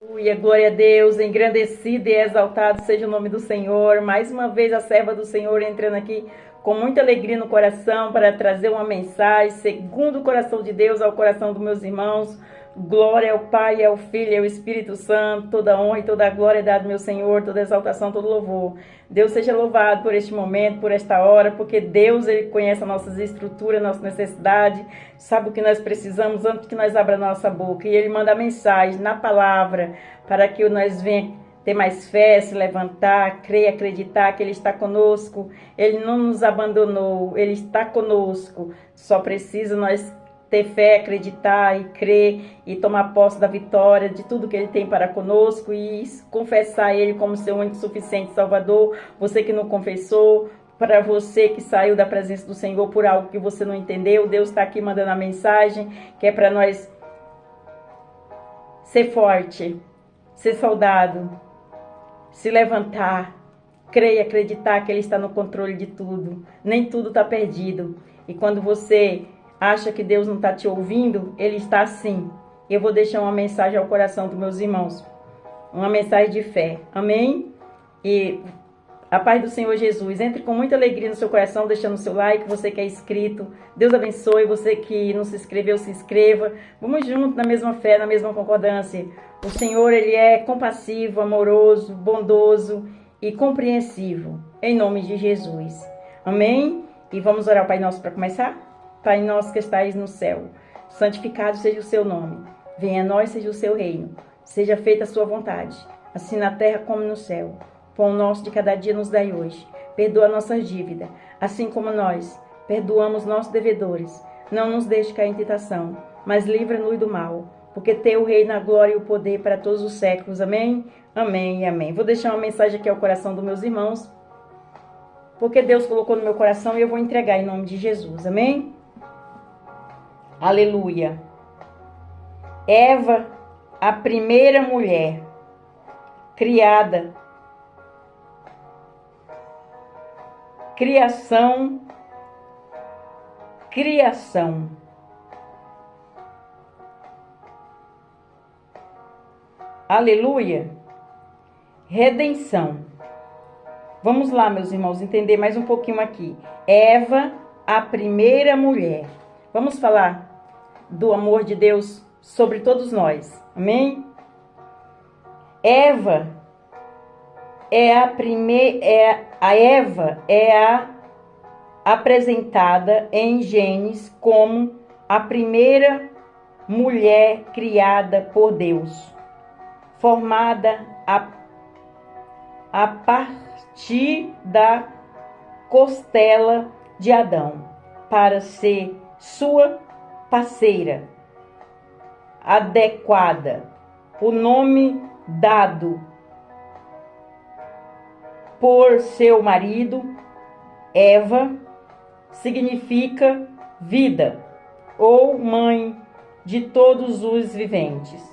Aleluia, glória a Deus, engrandecido e exaltado seja o nome do Senhor. Mais uma vez a serva do Senhor entrando aqui com muita alegria no coração para trazer uma mensagem segundo o coração de Deus ao coração dos meus irmãos. Glória ao Pai, ao Filho e ao Espírito Santo, toda honra e toda glória é dada, meu Senhor, toda exaltação, todo louvor. Deus seja louvado por este momento, por esta hora, porque Deus, Ele conhece as nossas estruturas, nossa necessidade, sabe o que nós precisamos antes que nós abra a nossa boca. E Ele manda a mensagem na palavra para que nós venhamos ter mais fé, se levantar, crer, acreditar que Ele está conosco. Ele não nos abandonou, Ele está conosco. Só precisa nós ter fé, acreditar e crer e tomar posse da vitória de tudo que Ele tem para conosco e confessar Ele como seu único suficiente Salvador. Você que não confessou, para você que saiu da presença do Senhor por algo que você não entendeu, Deus está aqui mandando a mensagem que é para nós ser forte, ser soldado, se levantar, crer e acreditar que Ele está no controle de tudo. Nem tudo está perdido. E quando você acha que Deus não está te ouvindo, Ele está sim. Eu vou deixar uma mensagem ao coração dos meus irmãos. Uma mensagem de fé. Amém? E a paz do Senhor Jesus. Entre com muita alegria no seu coração, deixando o seu like. Você que é inscrito, Deus abençoe. Você que não se inscreveu, se inscreva. Vamos juntos na mesma fé, na mesma concordância. O Senhor, Ele é compassivo, amoroso, bondoso e compreensivo. Em nome de Jesus. Amém? E vamos orar ao Pai Nosso para começar? Pai nosso que estais no céu, santificado seja o seu nome. Venha a nós, seja o seu reino. Seja feita a sua vontade, assim na terra como no céu. Pão nosso de cada dia nos dai hoje. Perdoa nossas dívidas, assim como nós perdoamos nossos devedores. Não nos deixe cair em tentação, mas livra-nos do mal. Porque teu o reino, a glória e o poder para todos os séculos. Amém? Amém e amém. Vou deixar uma mensagem aqui ao coração dos meus irmãos, porque Deus colocou no meu coração e eu vou entregar em nome de Jesus. Amém? Aleluia. Eva, a primeira mulher criada. Criação. Aleluia. Redenção. Vamos lá, meus irmãos, entender mais um pouquinho aqui. Eva, a primeira mulher. Vamos falar do amor de Deus sobre todos nós. Amém? Eva é a primeira, Eva é apresentada em Gênesis como a primeira mulher criada por Deus, formada a partir da costela de Adão, para ser sua parceira adequada. O nome dado por seu marido, Eva, significa vida ou mãe de todos os viventes,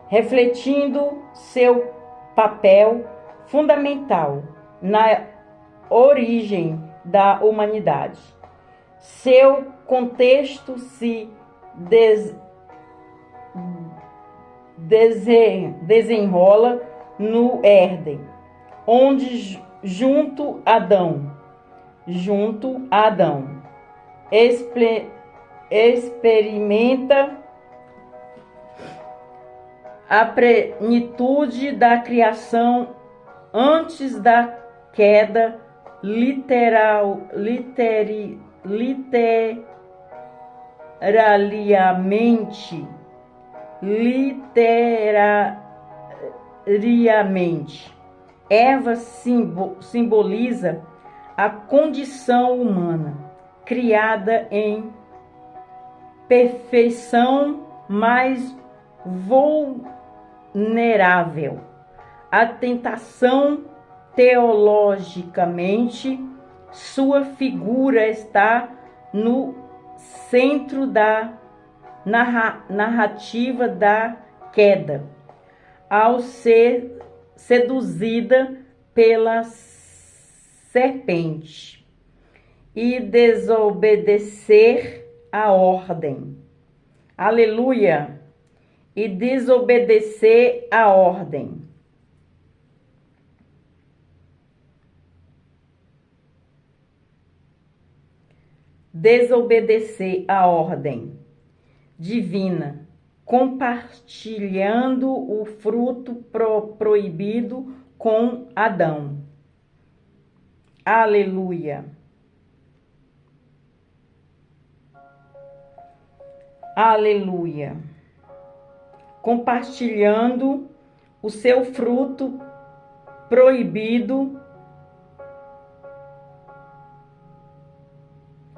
refletindo seu papel fundamental na origem da humanidade. Seu contexto se desenrola no Éden, onde junto a Adão experimenta a plenitude da criação antes da queda, literalmente. Eva simboliza a condição humana, criada em perfeição, mas vulnerável à tentação. Teologicamente, sua figura está no centro da narrativa da queda, ao ser seduzida pela serpente e desobedecer a ordem. Aleluia! e desobedecer a ordem. Desobedecer a ordem divina, compartilhando o fruto proibido com Adão. Aleluia. Aleluia. Compartilhando o seu fruto proibido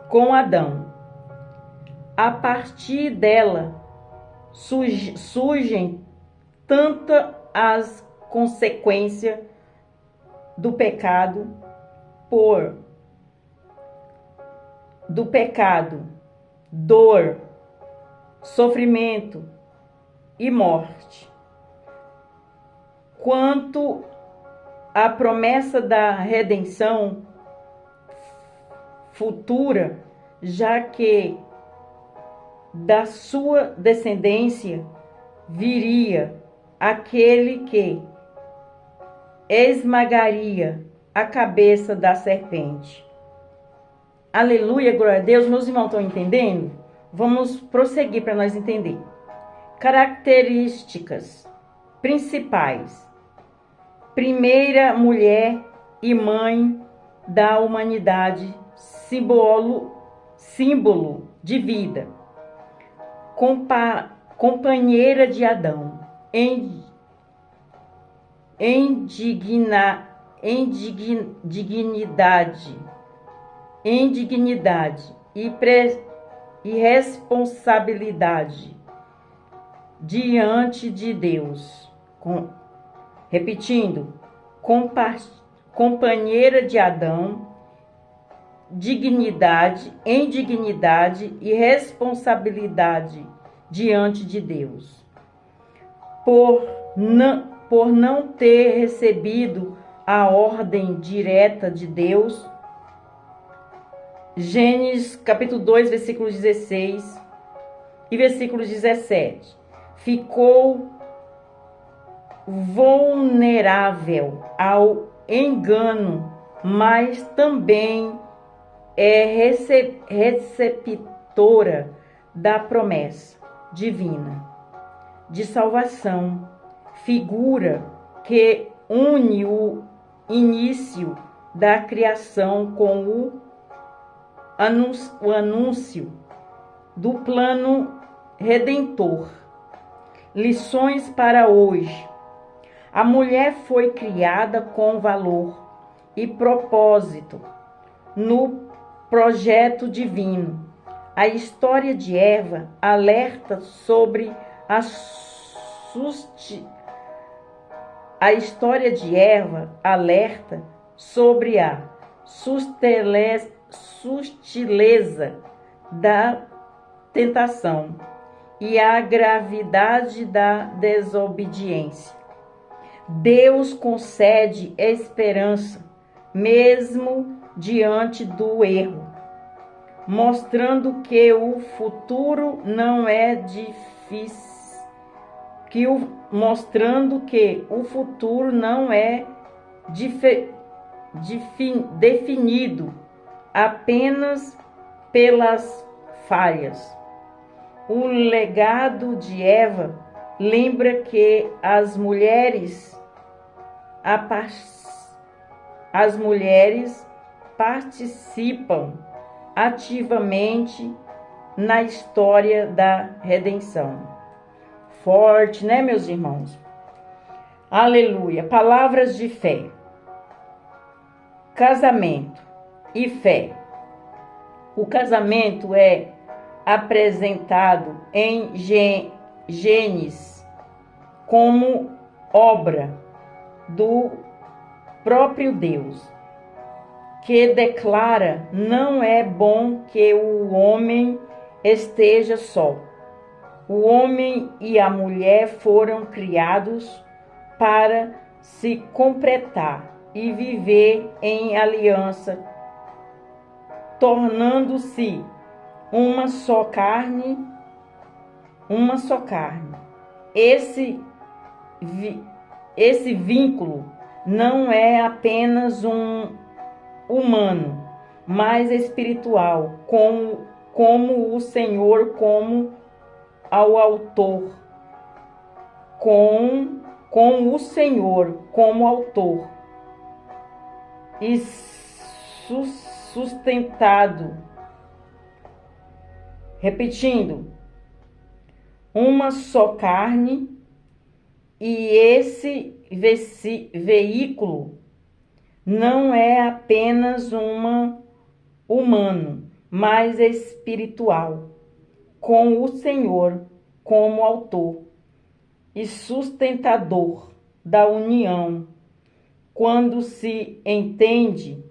com Adão. A partir dela surgem tantas as consequências do pecado, dor, sofrimento e morte. Quanto à promessa da redenção futura, já que da sua descendência viria aquele que esmagaria a cabeça da serpente. Aleluia, glória a Deus. Meus irmãos estão entendendo? Vamos prosseguir para nós entender. Características principais. Primeira mulher e mãe da humanidade, símbolo de vida. Companheira de Adão, em dignidade e responsabilidade diante de Deus. Repetindo, companheira de Adão, dignidade e responsabilidade diante de Deus. Por não ter recebido a ordem direta de Deus, Gênesis capítulo 2, versículo 16 e versículo 17, ficou vulnerável ao engano, mas também é receptora da promessa divina de salvação, figura que une o início da criação com o anúncio do plano redentor. Lições para hoje. A mulher foi criada com valor e propósito no projeto divino. A história de Eva alerta sobre a sutileza da tentação e a gravidade da desobediência. Deus concede esperança mesmo diante do erro, mostrando que o futuro não é definido apenas pelas falhas. O legado de Eva lembra que as mulheres participam ativamente na história da redenção. Forte, né, meus irmãos? Aleluia. Palavras de fé. Casamento e fé. O casamento é apresentado em Gênesis como obra do próprio Deus, que declara: não é bom que o homem esteja só. O homem e a mulher foram criados para se completar e viver em aliança, tornando-se uma só carne. esse, esse vínculo não é apenas um humano, mas espiritual, como o Senhor, como ao autor, com o Senhor como autor e sustentado. Repetindo, uma só carne, e esse veículo não é apenas humano, mas espiritual, com o Senhor como autor e sustentador da união. Quando se entende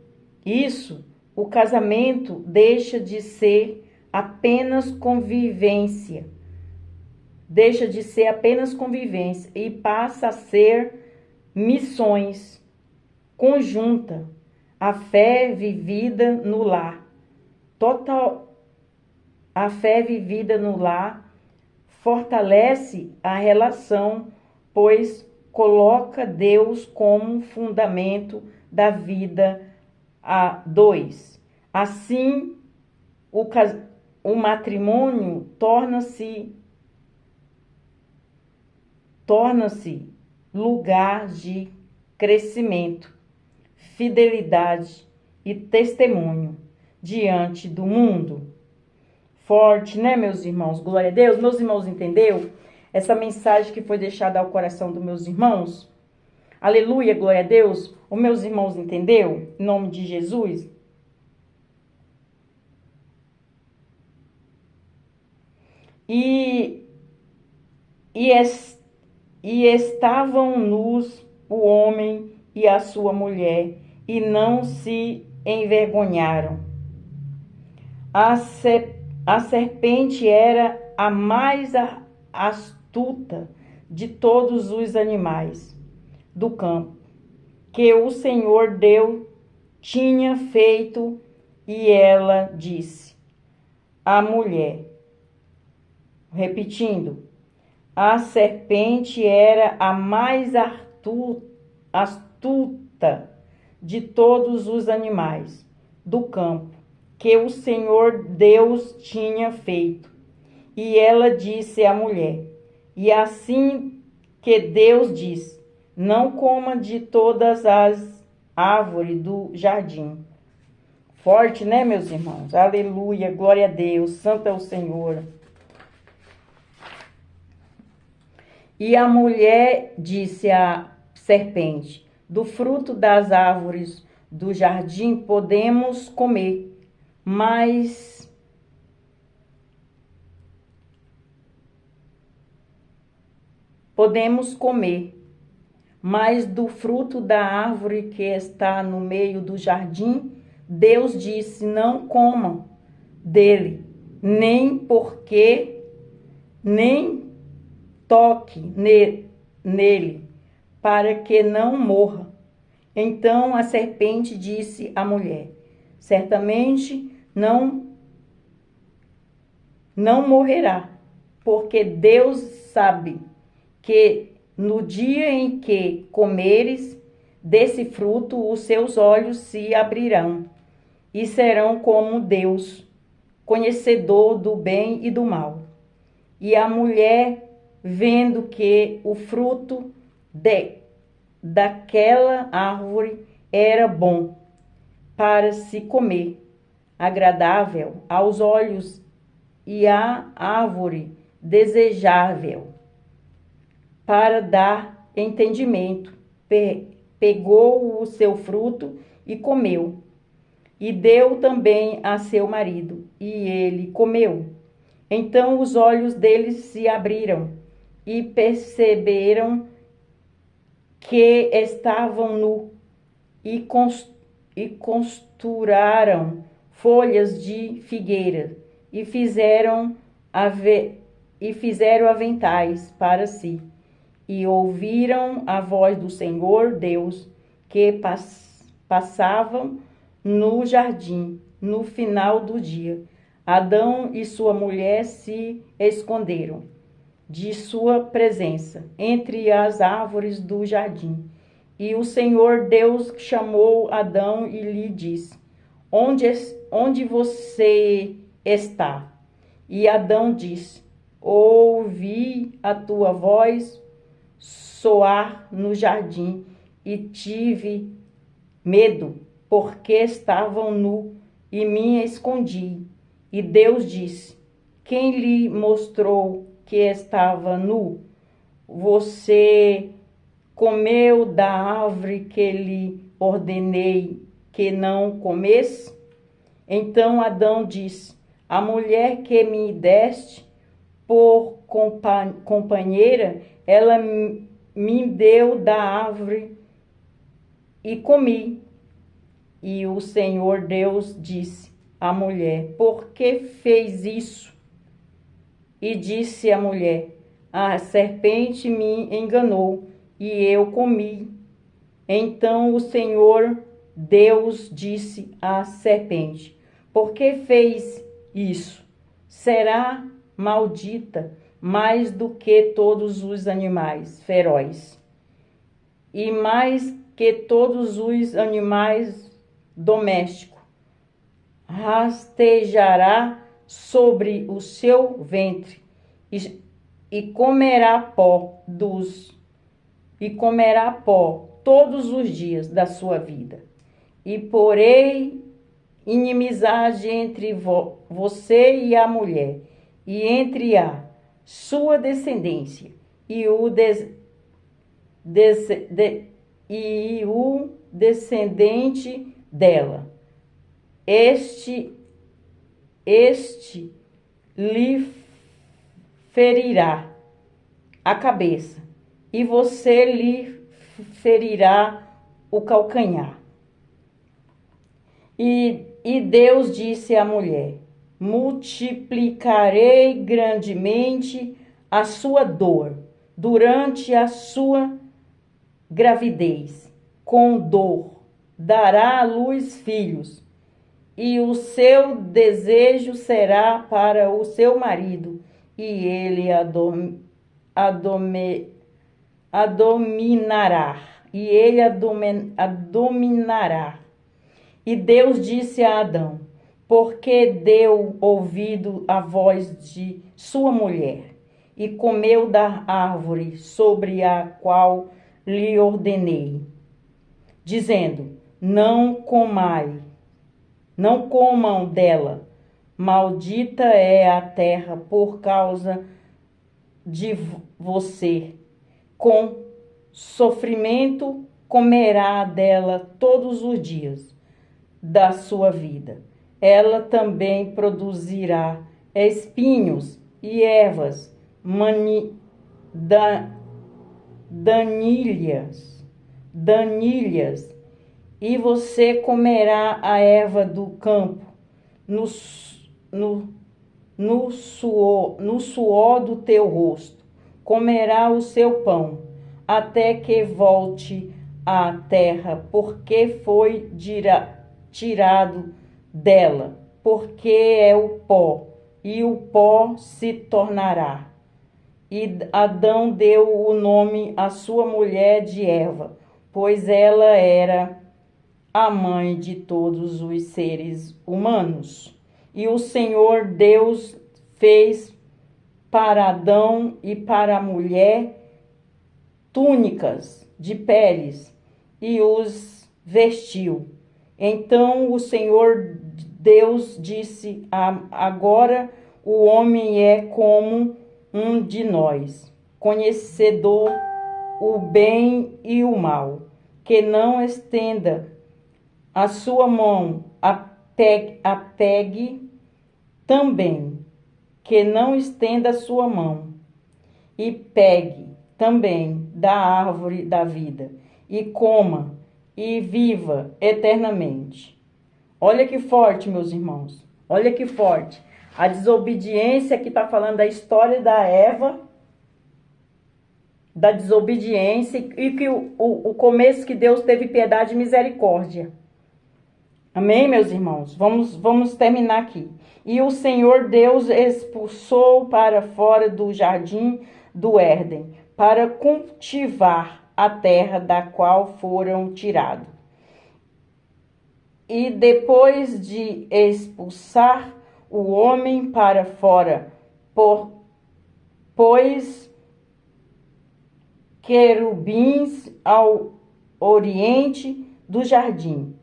isso, o casamento deixa de ser apenas convivência, e passa a ser missões conjunta, a fé vivida no lar. A fé vivida no lar fortalece a relação, pois coloca Deus como fundamento da vida a dois. Assim, o matrimônio torna-se lugar de crescimento, fidelidade e testemunho diante do mundo. Forte, né, meus irmãos? Glória a Deus. Meus irmãos, entendeu? Essa mensagem que foi deixada ao coração dos meus irmãos. Aleluia, glória a Deus. Os meus irmãos entendeu? Em nome de Jesus. E estavam nus o homem e a sua mulher, e não se envergonharam. A serpente era a mais astuta de todos os animais do campo que o Senhor Deus tinha feito, e ela disse à mulher, repetindo, a serpente era a mais astuta de todos os animais do campo que o Senhor Deus tinha feito. E ela disse à mulher, e assim que Deus disse, não coma de todas as árvores do jardim. Forte, né, meus irmãos? Aleluia, glória a Deus, santo é o Senhor. E a mulher disse à serpente, do fruto das árvores do jardim podemos comer, mas do fruto da árvore que está no meio do jardim, Deus disse, não comam dele, nem toque nele, para que não morra. Então a serpente disse à mulher, certamente não morrerá, porque Deus sabe que no dia em que comeres desse fruto, os seus olhos se abrirão e serão como Deus, conhecedor do bem e do mal. E a mulher, vendo que o fruto daquela árvore era bom para se comer, agradável aos olhos, e a árvore desejável para dar entendimento, pegou o seu fruto e comeu, e deu também a seu marido, e ele comeu. Então os olhos deles se abriram e perceberam que estavam nus, e costuraram folhas de figueira e fizeram aventais para si. E ouviram a voz do Senhor Deus que passavam no jardim no final do dia. Adão e sua mulher se esconderam de sua presença entre as árvores do jardim. E o Senhor Deus chamou Adão e lhe disse: onde você está? E Adão disse: ouvi a tua voz soar no jardim e tive medo, porque estavam nu e me escondi. E Deus disse: quem lhe mostrou que estava nu? Você comeu da árvore que lhe ordenei que não comesse? Então Adão disse: a mulher que me deste por companheira, ela me deu da árvore e comi. E o Senhor Deus disse à mulher: por que fez isso? E disse a mulher: a serpente me enganou e eu comi. Então o Senhor Deus disse à serpente: por que fez isso? Será maldita mais do que todos os animais ferozes e mais que todos os animais domésticos. Rastejará sobre o seu ventre e comerá pó todos os dias da sua vida. E porei inimizade entre você e a mulher, e entre a sua descendência e o descendente dela. Este lhe ferirá a cabeça, e você lhe ferirá o calcanhar. E Deus disse à mulher: multiplicarei grandemente a sua dor durante a sua gravidez. Com dor dará à luz filhos, e o seu desejo será para o seu marido, e ele a dominará. E Deus disse a Adão: porque deu ouvido à voz de sua mulher, e comeu da árvore sobre a qual lhe ordenei, dizendo: não comam dela, maldita é a terra por causa de você. Com sofrimento comerá dela todos os dias da sua vida. Ela também produzirá espinhos e ervas danilhas, e você comerá a erva do campo no suor do teu rosto. Comerá o seu pão, até que volte à terra, porque foi tirado dela, porque é o pó, e o pó se tornará. E Adão deu o nome à sua mulher de Eva, pois ela era a mãe de todos os seres humanos. E o Senhor Deus fez para Adão e para a mulher túnicas de peles e os vestiu. Então o Senhor Deus disse: agora o homem é como um de nós, conhecedor o bem e o mal, que não estenda a sua mão a pegue também, que não estenda a sua mão e pegue também da árvore da vida, e coma e viva eternamente. Olha que forte, meus irmãos. Olha que forte. A desobediência, que está falando da história da Eva, da desobediência, e que o começo que Deus teve piedade e misericórdia. Amém, meus irmãos? Vamos terminar aqui. E o Senhor Deus expulsou para fora do jardim do Éden, para cultivar a terra da qual foram tirados. E depois de expulsar o homem para fora, pôs querubins ao oriente do jardim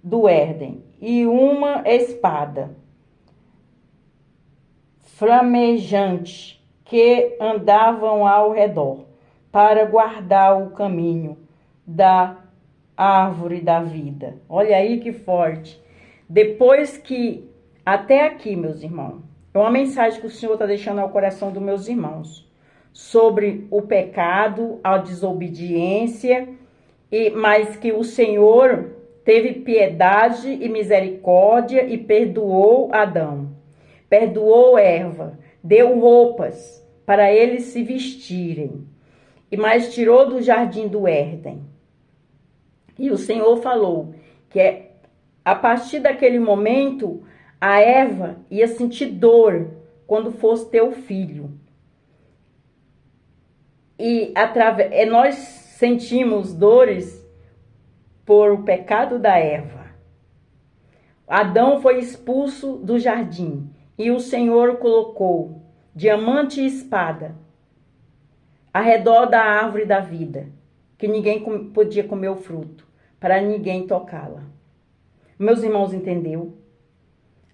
do Éden e uma espada flamejante que andavam ao redor para guardar o caminho da árvore da vida. Olha aí que forte. Depois que, até aqui, meus irmãos, é uma mensagem que o Senhor está deixando ao coração dos meus irmãos sobre o pecado, a desobediência, mas que o Senhor teve piedade e misericórdia e perdoou Adão, perdoou Eva, deu roupas para eles se vestirem, mas tirou do jardim do Éden. E o Senhor falou que a partir daquele momento a Eva ia sentir dor quando fosse ter o filho. E nós sentimos dores por o pecado da Eva. Adão foi expulso do jardim e o Senhor colocou diamante e espada ao redor da árvore da vida, que ninguém podia comer o fruto, para ninguém tocá-la. Meus irmãos, entendeu?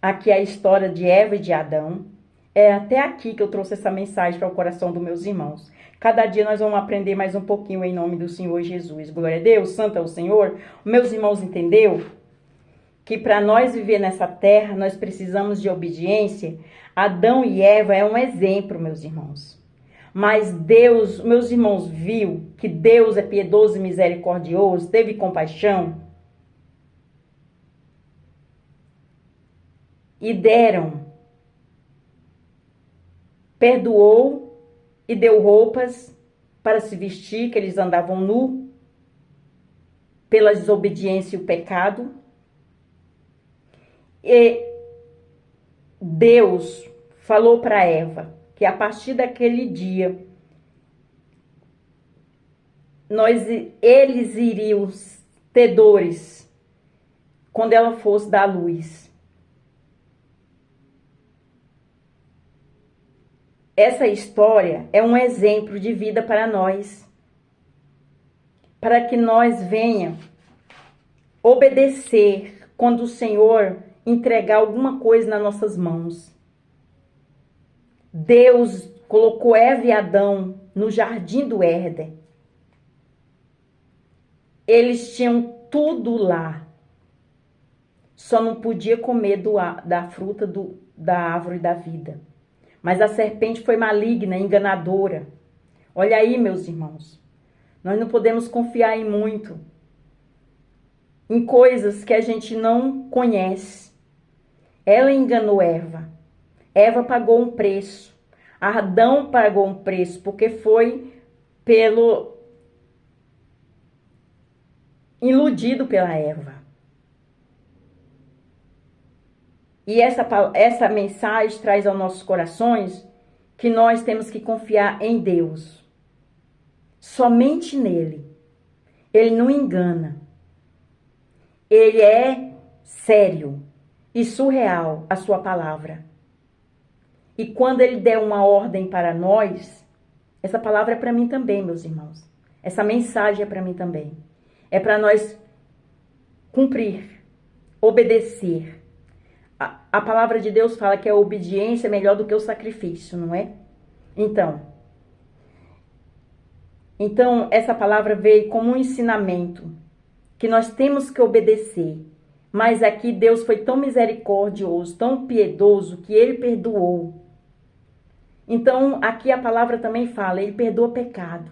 Aqui a história de Eva e de Adão. É até aqui que eu trouxe essa mensagem para o coração dos meus irmãos. Cada dia nós vamos aprender mais um pouquinho em nome do Senhor Jesus. Glória a Deus, santo é o Senhor. Meus irmãos, entendeu? Que para nós viver nessa terra, nós precisamos de obediência. Adão e Eva é um exemplo, meus irmãos. Mas Deus, meus irmãos, viu que Deus é piedoso e misericordioso, teve compaixão. E perdoou e deu roupas para se vestir, que eles andavam nu, pela desobediência e o pecado. E Deus falou para Eva que a partir daquele dia, eles iriam ter dores quando ela fosse dar luz. Essa história é um exemplo de vida para nós, para que nós venhamos obedecer quando o Senhor entregar alguma coisa nas nossas mãos. Deus colocou Eva e Adão no jardim do Éden. Eles tinham tudo lá. Só não podia comer da fruta da árvore da vida. Mas a serpente foi maligna, enganadora. Olha aí, meus irmãos. Nós não podemos confiar em muito. Em coisas que a gente não conhece. Ela enganou Eva. Eva pagou um preço. Adão pagou um preço, porque foi iludido pela Eva. E essa mensagem traz aos nossos corações que nós temos que confiar em Deus. Somente nele. Ele não engana. Ele é sério e surreal a sua palavra. E quando ele der uma ordem para nós, essa palavra é para mim também, meus irmãos. Essa mensagem é para mim também. É para nós cumprir, obedecer. A palavra de Deus fala que a obediência é melhor do que o sacrifício, não é? Então essa palavra veio como um ensinamento que nós temos que obedecer. Mas aqui Deus foi tão misericordioso, tão piedoso, que ele perdoou. Então aqui a palavra também fala, ele perdoa pecado.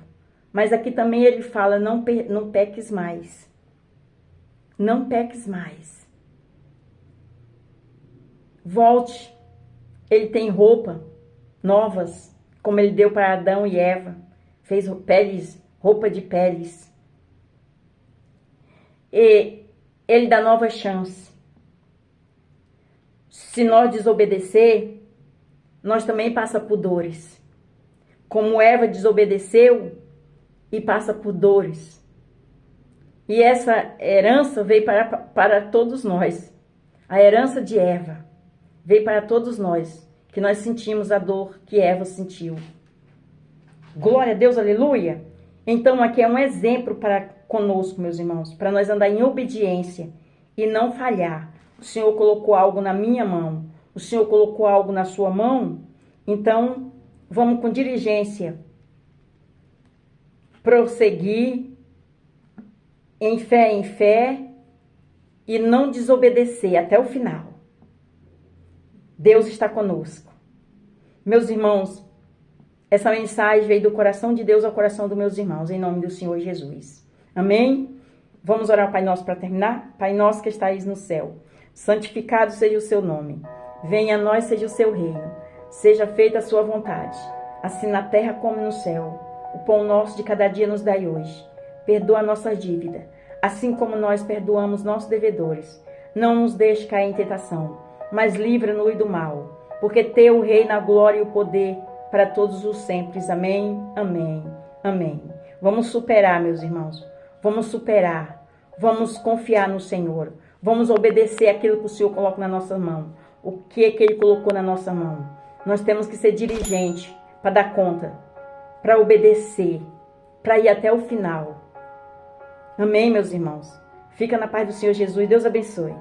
Mas aqui também ele fala, não peques mais. Não peques mais. Volte. Ele tem roupa novas, como ele deu para Adão e Eva. Fez roupa de peles. E ele dá nova chance. Se nós desobedecer, nós também passamos por dores. como Eva desobedeceu e passa por dores. E essa herança veio para todos nós. A herança de Eva veio para todos nós, que nós sentimos a dor que Eva sentiu. Glória a Deus, aleluia! Então aqui é um exemplo para conosco, meus irmãos, para nós andar em obediência e não falhar. O Senhor colocou algo na minha mão, o Senhor colocou algo na sua mão, então vamos com diligência prosseguir em fé e não desobedecer até o final. Deus está conosco. Meus irmãos, essa mensagem veio do coração de Deus ao coração dos meus irmãos, em nome do Senhor Jesus. Amém? Vamos orar ao Pai Nosso para terminar? Pai Nosso que estais no céu, santificado seja o seu nome. Venha a nós, seja o seu reino. Seja feita a sua vontade, assim na terra como no céu. O pão nosso de cada dia nos dai hoje. Perdoa a nossa dívida, assim como nós perdoamos nossos devedores. Não nos deixe cair em tentação, mas livra-nos do mal. Porque teu reino, a glória e o poder para todos os sempre. Amém, amém, amém. Vamos superar, meus irmãos. Vamos superar. Vamos confiar no Senhor. Vamos obedecer aquilo que o Senhor coloca na nossa mão. O que é que Ele colocou na nossa mão? Nós temos que ser diligente para dar conta, para obedecer, para ir até o final. Amém, meus irmãos? Fica na paz do Senhor Jesus. Deus abençoe.